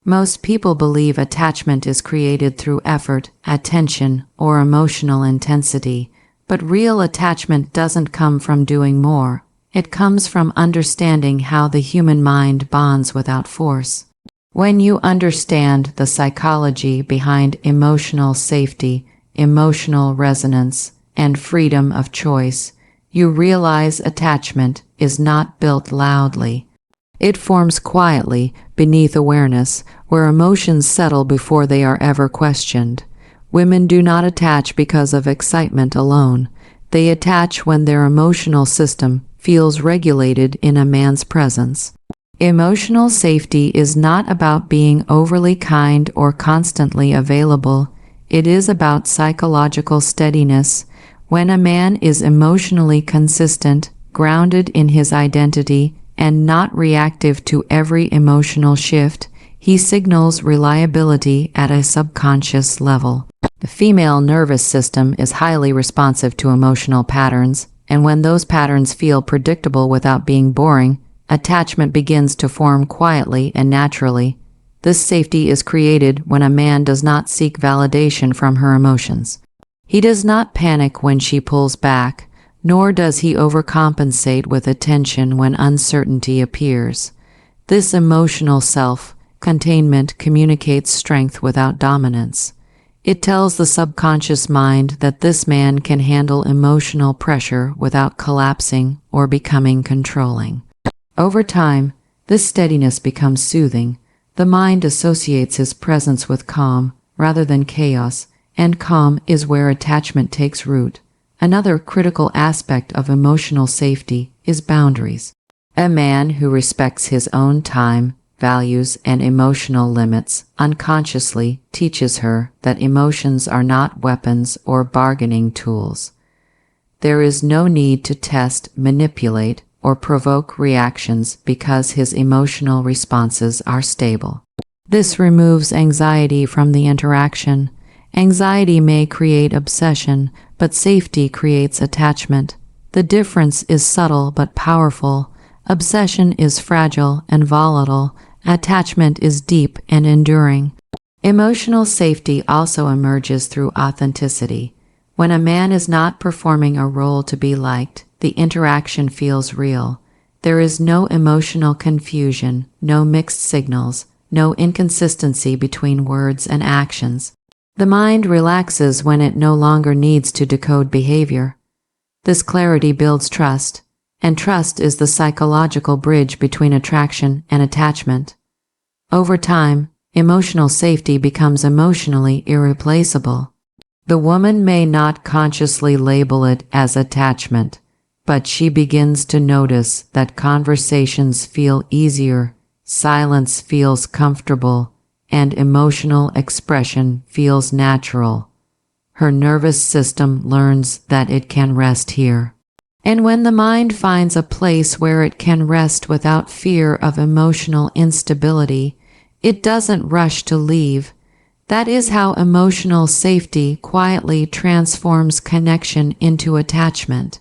Most people believe attachment is created through effort, attention, or emotional intensity, but real attachment doesn't come from doing more. It comes from understanding how the human mind bonds without force. When you understand the psychology behind emotional safety, emotional resonance, and freedom of choice, you realize attachment is not built loudly. It forms quietly beneath awareness, where emotions settle before they are ever questioned. Women do not attach because of excitement alone. They attach when their emotional system feels regulated in a man's presence. Emotional safety is not about being overly kind or constantly available. It is about psychological steadiness. When a man is emotionally consistent, grounded in his identity, and not reactive to every emotional shift, he signals reliability at a subconscious level. The female nervous system is highly responsive to emotional patterns, and when those patterns feel predictable without being boring, attachment begins to form quietly and naturally. This safety is created when a man does not seek validation from her emotions. He does not panic when she pulls back, nor does he overcompensate with attention when uncertainty appears. This emotional self-containment communicates strength without dominance. It tells the subconscious mind that this man can handle emotional pressure without collapsing or becoming controlling. Over time, this steadiness becomes soothing. The mind associates his presence with calm rather than chaos, and calm is where attachment takes root. Another critical aspect of emotional safety is boundaries. A man who respects his own time, values, and emotional limits unconsciously teaches her that emotions are not weapons or bargaining tools. There is no need to test, manipulate, or provoke reactions because his emotional responses are stable. This removes anxiety from the interaction. Anxiety may create obsession, but safety creates attachment. The difference is subtle but powerful. Obsession is fragile and volatile. Attachment is deep and enduring. Emotional safety also emerges through authenticity. When a man is not performing a role to be liked, the interaction feels real. There is no emotional confusion, no mixed signals, no inconsistency between words and actions. The mind relaxes when it no longer needs to decode behavior. This clarity builds trust, and trust is the psychological bridge between attraction and attachment. Over time, emotional safety becomes emotionally irreplaceable. The woman may not consciously label it as attachment, but she begins to notice that conversations feel easier, silence feels comfortable, and emotional expression feels natural. Her nervous system learns that it can rest here. And when the mind finds a place where it can rest without fear of emotional instability, it doesn't rush to leave. That is how emotional safety quietly transforms connection into attachment.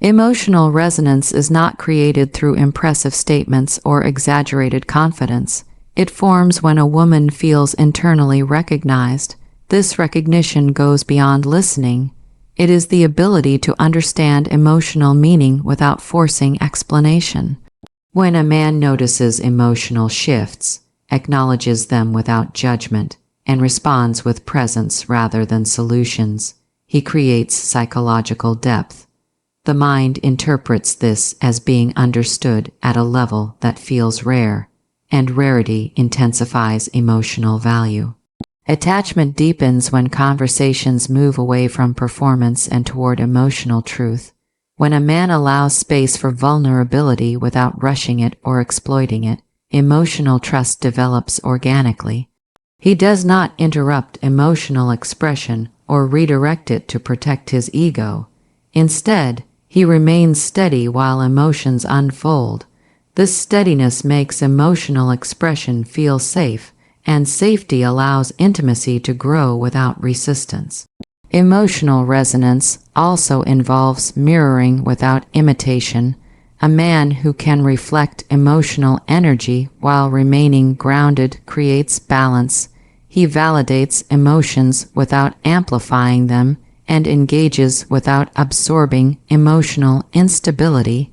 Emotional resonance is not created through impressive statements or exaggerated confidence. It forms when a woman feels internally recognized. This recognition goes beyond listening. It is the ability to understand emotional meaning without forcing explanation. When a man notices emotional shifts, acknowledges them without judgment, and responds with presence rather than solutions, he creates psychological depth. The mind interprets this as being understood at a level that feels rare, and rarity intensifies emotional value. Attachment deepens when conversations move away from performance and toward emotional truth. When a man allows space for vulnerability without rushing it or exploiting it, emotional trust develops organically. He does not interrupt emotional expression or redirect it to protect his ego. Instead, he remains steady while emotions unfold. This steadiness makes emotional expression feel safe, and safety allows intimacy to grow without resistance. Emotional resonance also involves mirroring without imitation. A man who can reflect emotional energy while remaining grounded creates balance. He validates emotions without amplifying them and engages without absorbing emotional instability.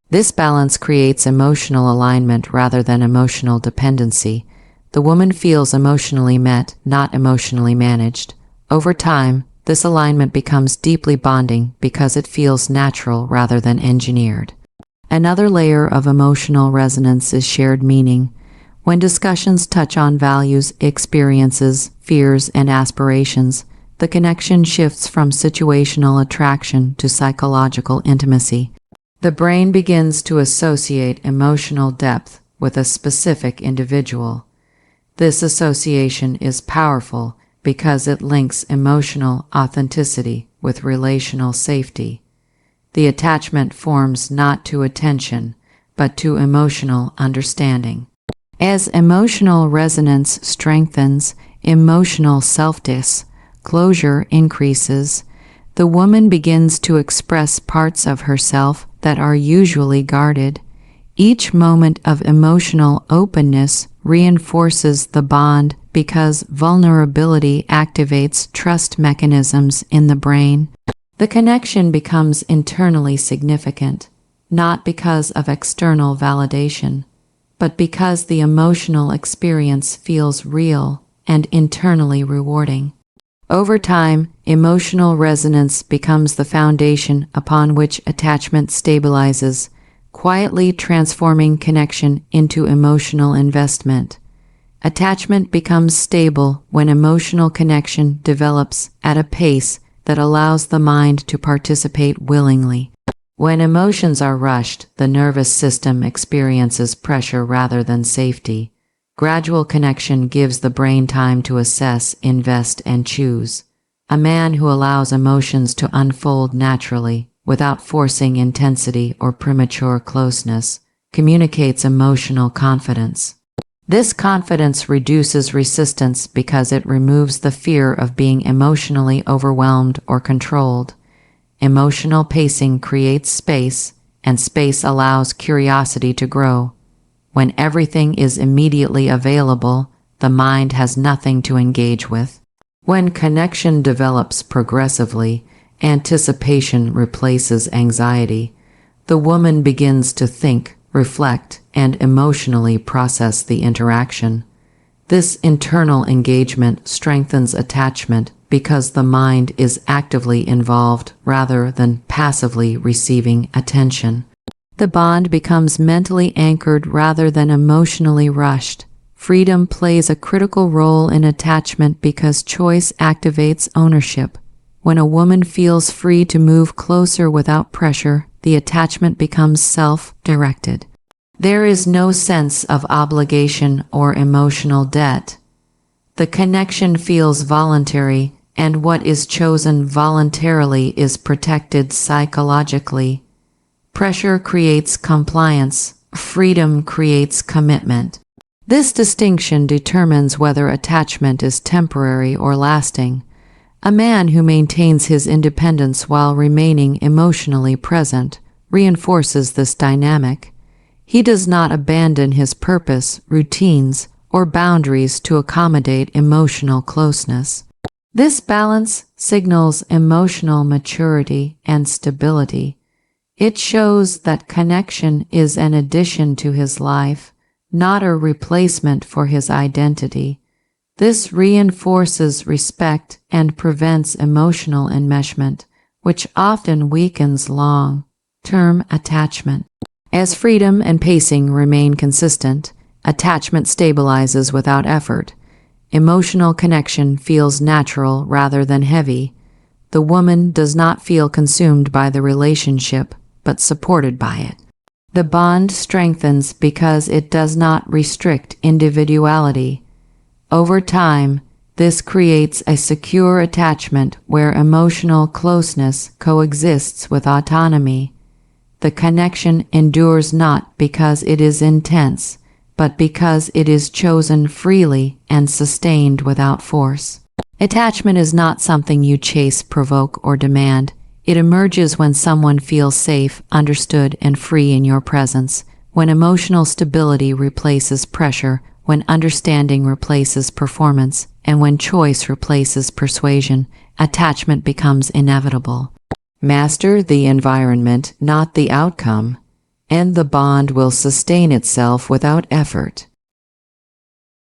This balance creates emotional alignment rather than emotional dependency. The woman feels emotionally met, not emotionally managed. Over time, this alignment becomes deeply bonding because it feels natural rather than engineered. Another layer of emotional resonance is shared meaning. When discussions touch on values, experiences, fears, and aspirations, the connection shifts from situational attraction to psychological intimacy. The brain begins to associate emotional depth with a specific individual. This association is powerful because it links emotional authenticity with relational safety. The attachment forms not to attention, but to emotional understanding. As emotional resonance strengthens, emotional self-disclosure increases. The woman begins to express parts of herself that are usually guarded. Each moment of emotional openness reinforces the bond because vulnerability activates trust mechanisms in the brain. The connection becomes internally significant, not because of external validation, but because the emotional experience feels real and internally rewarding. Over time, emotional resonance becomes the foundation upon which attachment stabilizes, quietly transforming connection into emotional investment. Attachment becomes stable when emotional connection develops at a pace that allows the mind to participate willingly. When emotions are rushed, the nervous system experiences pressure rather than safety. Gradual connection gives the brain time to assess, invest, and choose. A man who allows emotions to unfold naturally, without forcing intensity or premature closeness, communicates emotional confidence. This confidence reduces resistance because it removes the fear of being emotionally overwhelmed or controlled. Emotional pacing creates space, and space allows curiosity to grow. When everything is immediately available, the mind has nothing to engage with. When connection develops progressively, anticipation replaces anxiety. The woman begins to think, reflect, and emotionally process the interaction. This internal engagement strengthens attachment because the mind is actively involved rather than passively receiving attention. The bond becomes mentally anchored rather than emotionally rushed. Freedom plays a critical role in attachment because choice activates ownership. When a woman feels free to move closer without pressure, the attachment becomes self-directed. There is no sense of obligation or emotional debt. The connection feels voluntary, and what is chosen voluntarily is protected psychologically. Pressure creates compliance, freedom creates commitment. This distinction determines whether attachment is temporary or lasting. A man who maintains his independence while remaining emotionally present reinforces this dynamic. He does not abandon his purpose, routines, or boundaries to accommodate emotional closeness. This balance signals emotional maturity and stability. It shows that connection is an addition to his life, not a replacement for his identity. This reinforces respect and prevents emotional enmeshment, which often weakens long-term attachment. As freedom and pacing remain consistent, attachment stabilizes without effort. Emotional connection feels natural rather than heavy. The woman does not feel consumed by the relationship, but supported by it. The bond strengthens because it does not restrict individuality. Over time, this creates a secure attachment where emotional closeness coexists with autonomy. The connection endures not because it is intense, but because it is chosen freely and sustained without force. Attachment is not something you chase, provoke, or demand. It emerges when someone feels safe, understood, and free in your presence, when emotional stability replaces pressure, when understanding replaces performance, and when choice replaces persuasion. Attachment becomes inevitable. Master the environment, not the outcome, and the bond will sustain itself without effort.